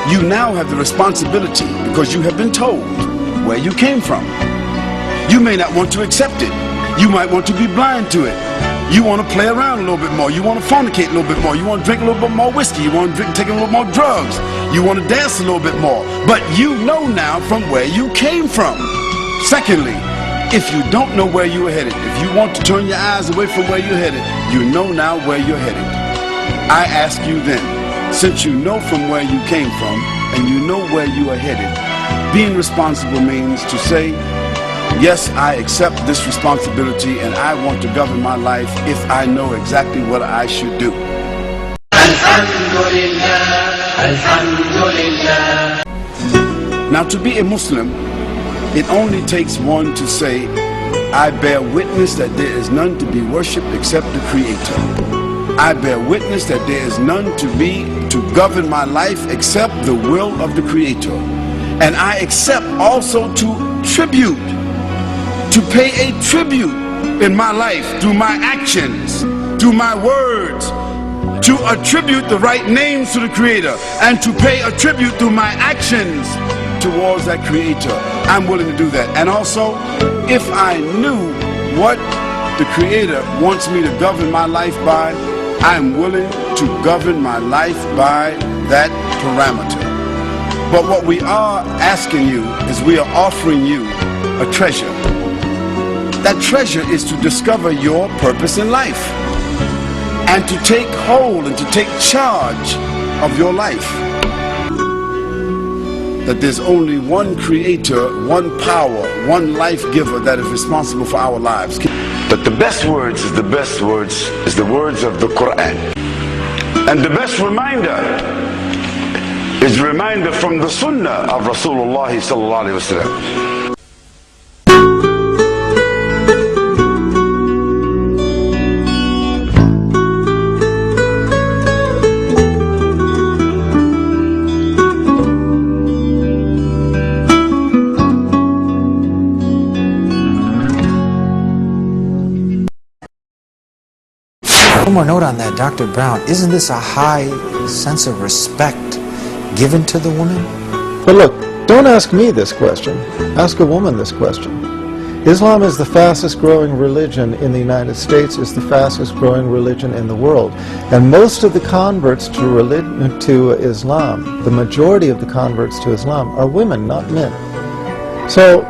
you now have the responsibility, because you have been told where you came from. You may not want to accept it. You might want to be blind to it. You want to play around a little bit more. You want to fornicate a little bit more. You want to drink a little bit more whiskey. You want to take a little more drugs. You want to dance a little bit more. But you know now from where you came from. Secondly, if you don't know where you are headed, if you want to turn your eyes away from where you're headed, you know now where you're headed. I ask you then, since you know from where you came from and you know where you are headed, being responsible means to say, yes, I accept this responsibility and I want to govern my life if I know exactly what I should do. Now, to be a Muslim, it only takes one to say, I bear witness that there is none to be worshipped except the Creator. I bear witness that there is none to govern my life except the will of the Creator. And I accept also to pay a tribute in my life through my actions, through my words, to attribute the right names to the Creator, and to pay a tribute through my actions towards that Creator. I'm willing to do that. And also, if I knew what the Creator wants me to govern my life by, I'm willing to govern my life by that parameter. But what we are asking you is we are offering you a treasure. That treasure is to discover your purpose in life and to take hold and to take charge of your life. That there's only one Creator, one power, one life giver that is responsible for our lives. But the best words is the words of the Quran. And the best reminder is reminder from the Sunnah of Rasulullah sallallahu alaihi wasallam. One more note on that, Dr. Brown. Isn't this a high sense of respect given to the woman? But look, don't ask me this question. Ask a woman this question. Islam is the fastest growing religion in the United States, is the fastest growing religion in the world. And most of the converts to Islam, the majority of the converts to Islam, are women, not men. So,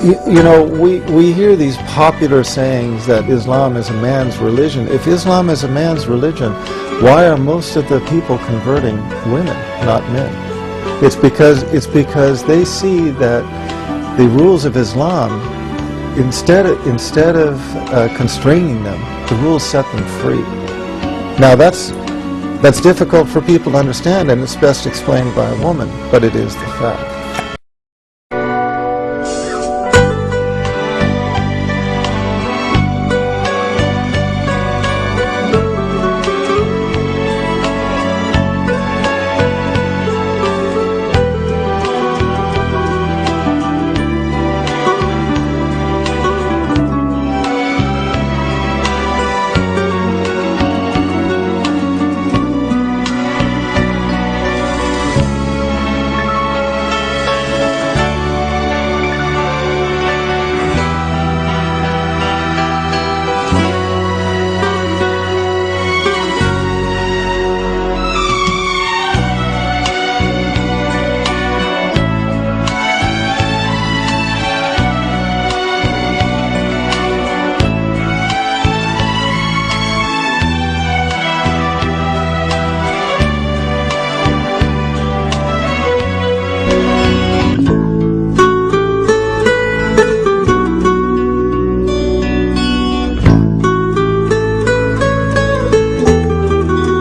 you know, we hear these popular sayings that Islam is a man's religion. If Islam is a man's religion, why are most of the people converting women, not men? It's because they see that the rules of Islam, instead of constraining them, the rules set them free. Now that's difficult for people to understand, and it's best explained by a woman, but it is the fact.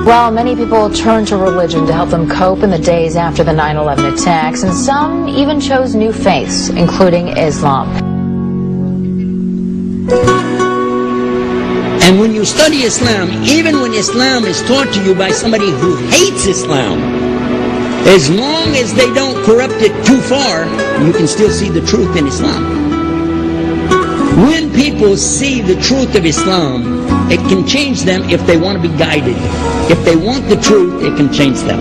Well, many people turned to religion to help them cope in the days after the 9/11 attacks, and some even chose new faiths, including Islam. And when you study Islam, even when Islam is taught to you by somebody who hates Islam, as long as they don't corrupt it too far, you can still see the truth in Islam. When people see the truth of Islam, it can change them if they want to be guided. If they want the truth, it can change them.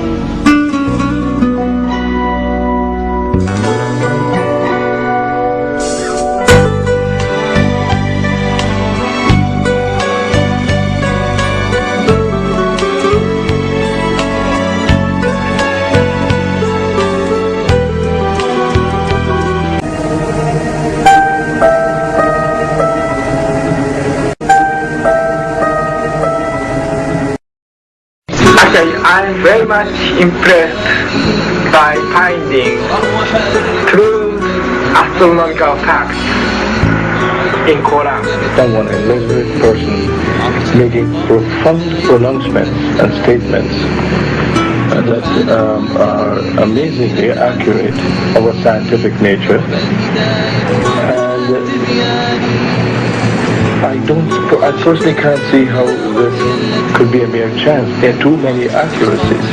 I'm very much impressed by finding true astronomical facts in Quran. Someone, a literate person, making profound pronouncements and statements that are amazingly accurate of a scientific nature. And I personally can't see how this could be a mere chance. There are too many accuracies.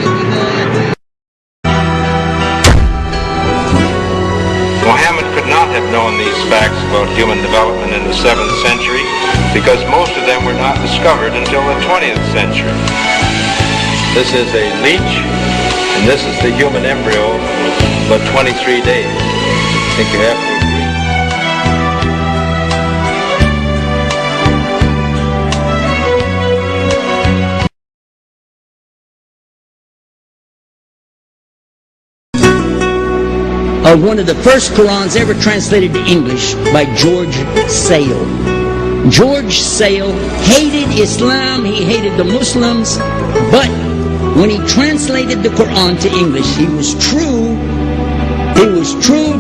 Muhammad could not have known these facts about human development in the 7th century because most of them were not discovered until the 20th century. This is a leech, and this is the human embryo, about 23 days. I think you have to agree. One of the first Qurans ever translated to English by George Sale. George Sale hated Islam, he hated the Muslims, but when he translated the Quran to English, he was true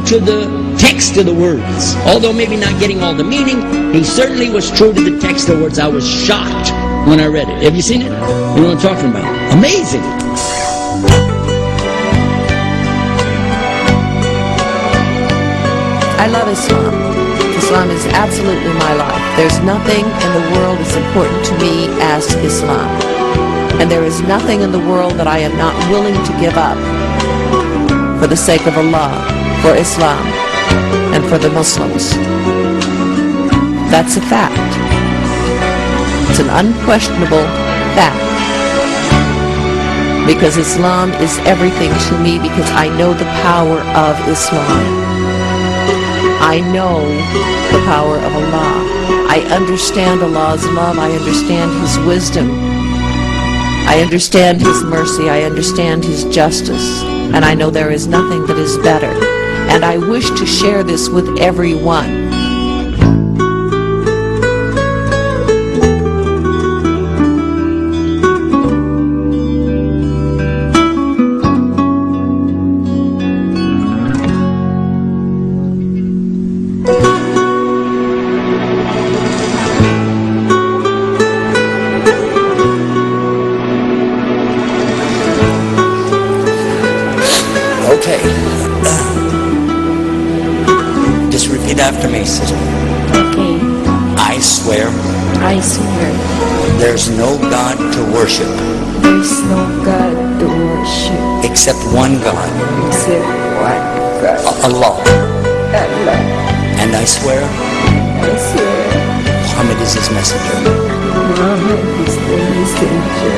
to the text of the words. Although maybe not getting all the meaning, he certainly was true to the text of the words. I was shocked when I read it. Have you seen it? You know what I'm talking about? Amazing. I love Islam. Islam is absolutely my life. There's nothing in the world as important to me as Islam. And there is nothing in the world that I am not willing to give up for the sake of Allah, for Islam, and for the Muslims. That's a fact. It's an unquestionable fact. Because Islam is everything to me, because I know the power of Islam. I know the power of Allah. I understand Allah's love. I understand His wisdom. I understand His mercy. I understand His justice. And I know there is nothing that is better. And I wish to share this with everyone. After me, sister. Okay. I swear. I swear. There's no God to worship. There's no God to worship. Except one God. Except one God. Allah. Allah. And I swear. I swear. Muhammad is His messenger. Muhammad is the messenger.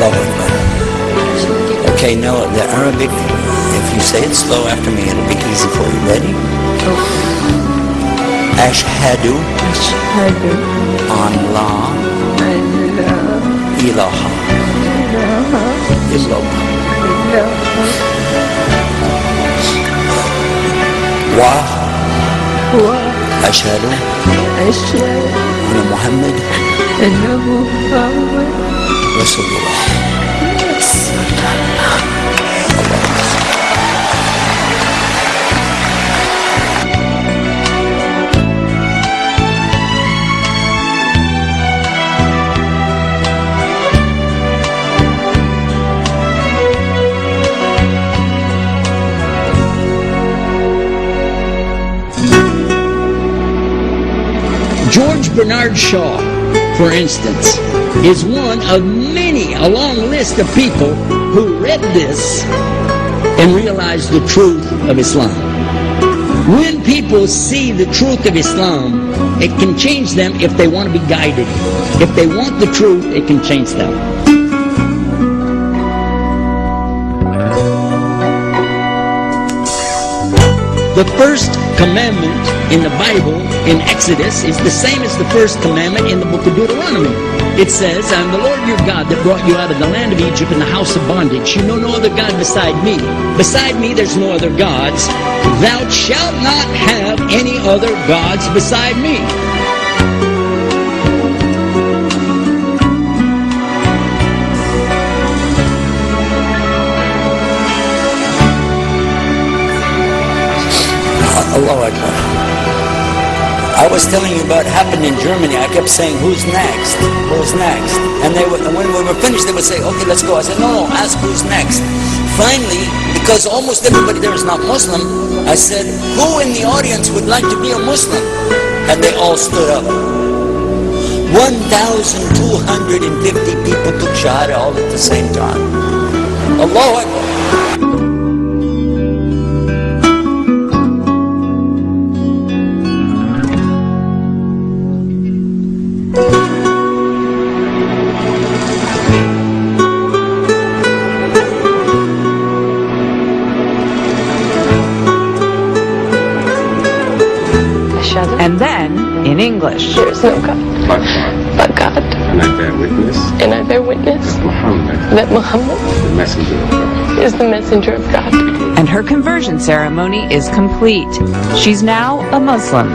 Allahu Akbar. Okay, now the Arabic, if you say it slow after me, it'll be easy for you. Ready? Okay. Ashhadu an la ilaha illallah wa ashhadu anna Muhammad Rasulullah. George Bernard Shaw, for instance, is one of many, a long list of people who read this and realized the truth of Islam. When people see the truth of Islam, it can change them if they want to be guided. If they want the truth, it can change them. The first commandment in the Bible, in Exodus, is the same as the first commandment in the book of Deuteronomy. It says, I am the Lord your God that brought you out of the land of Egypt in the house of bondage. You know no other God beside me. Beside me there's no other gods. Thou shalt not have any other gods beside me. Allahu Akbar. I was telling you about what happened in Germany. I kept saying, who's next? Who's next? And when we were finished, they would say, okay, let's go. I said, no, ask who's next. Finally, because almost everybody there is not Muslim, I said, who in the audience would like to be a Muslim? And they all stood up. 1,250 people took Shahada all at the same time. Allahu Akbar. And then, in English. There is no God but God. And I bear witness. And I bear witness that Muhammad the messenger of God. is the messenger of God. And her conversion ceremony is complete. She's now a Muslim.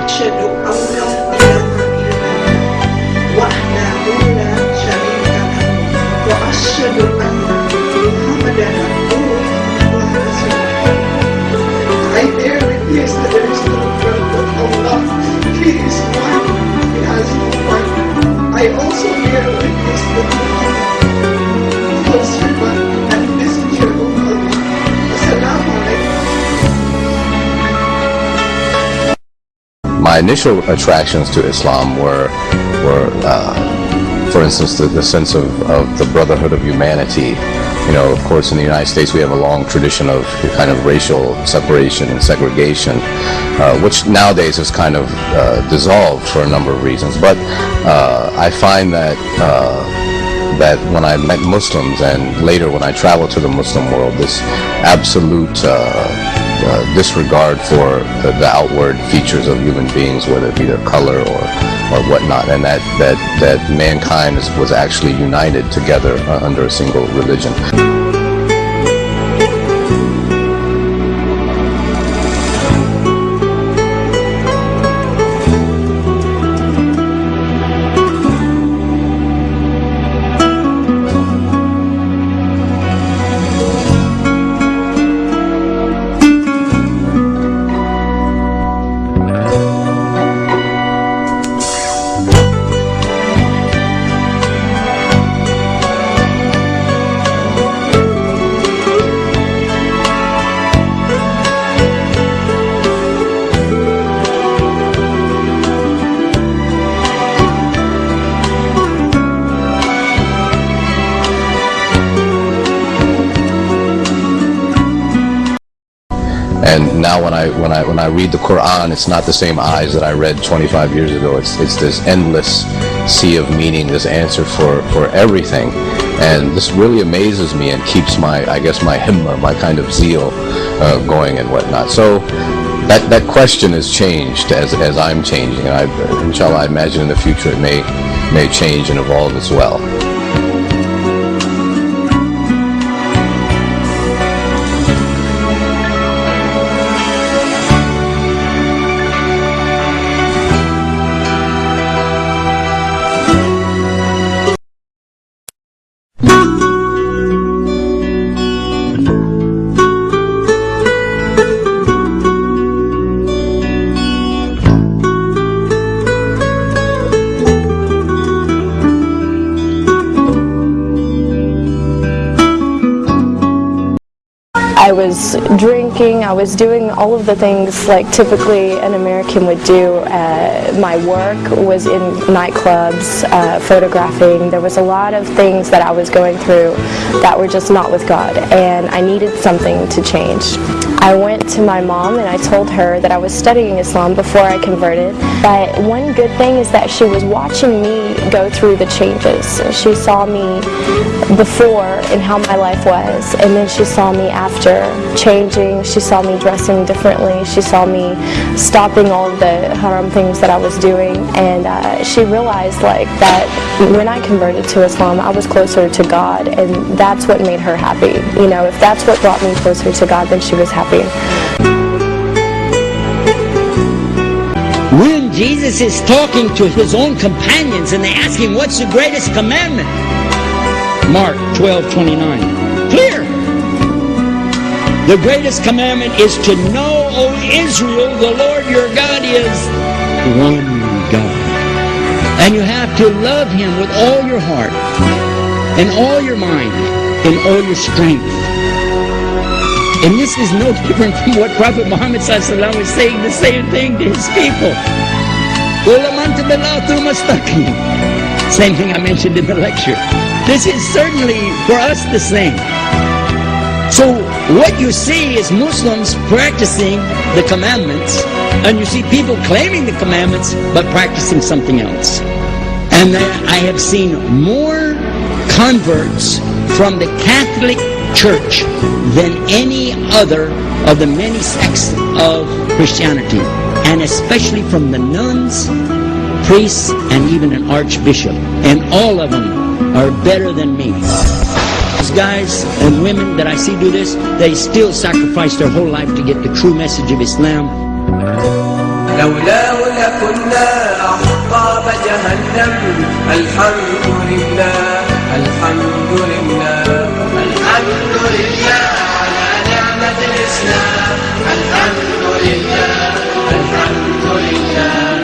I bear witness that there is no God but Allah. He is one. He has no partner. I also bear witness that Muhammad was servant and messenger of Allah. Assalamu alaikum. My initial attractions to Islam were for instance, the sense of the brotherhood of humanity. You know, of course, in the United States, we have a long tradition of kind of racial separation and segregation, which nowadays has kind of dissolved for a number of reasons. But I find that that when I met Muslims and later when I traveled to the Muslim world, this absolute disregard for the outward features of human beings, whether it be their color or whatnot, and that mankind was actually united together under a single religion. And now when I read the Quran, it's not the same eyes that I read 25 years ago. It's this endless sea of meaning, this answer for everything. And this really amazes me and keeps my himma, my kind of zeal going and whatnot. So that question has changed as I'm changing. And inshallah, I imagine in the future it may change and evolve as well. I was drinking, I was doing all of the things like typically an American would do. My work was in nightclubs, photographing. There was a lot of things that I was going through that were just not with God, and I needed something to change. I went to my mom and I told her that I was studying Islam before I converted, but one good thing is that she was watching me go through the changes. She saw me before and how my life was, and then she saw me after changing. She saw me dressing differently. She saw me stopping all of the haram things that I was doing, and she realized like that when I converted to Islam, I was closer to God, and that's what made her happy. You know, if that's what brought me closer to God, then she was happy. When Jesus is talking to his own companions and they ask him, what's the greatest commandment? Mark 12:29. Clear. The greatest commandment is to know O Israel, the Lord your God is one God. And you have to love Him with all your heart, and all your mind, and all your strength. And this is no different from what Prophet Muhammad ﷺ was saying the same thing to his people. Same thing I mentioned in the lecture. This is certainly for us the same. So what you see is Muslims practicing the commandments, and you see people claiming the commandments but practicing something else. And I have seen more converts from the Catholic Church than any other of the many sects of Christianity, and especially from the nuns, priests, and even an archbishop. And all of them are better than me. Those guys and women that I see do this, they still sacrifice their whole life to get the true message of Islam. لولاه لكنا أحباب جهنم الحمد لله الحمد لله الحمد لله على نعمة الإسلام الحمد لله الحمد لله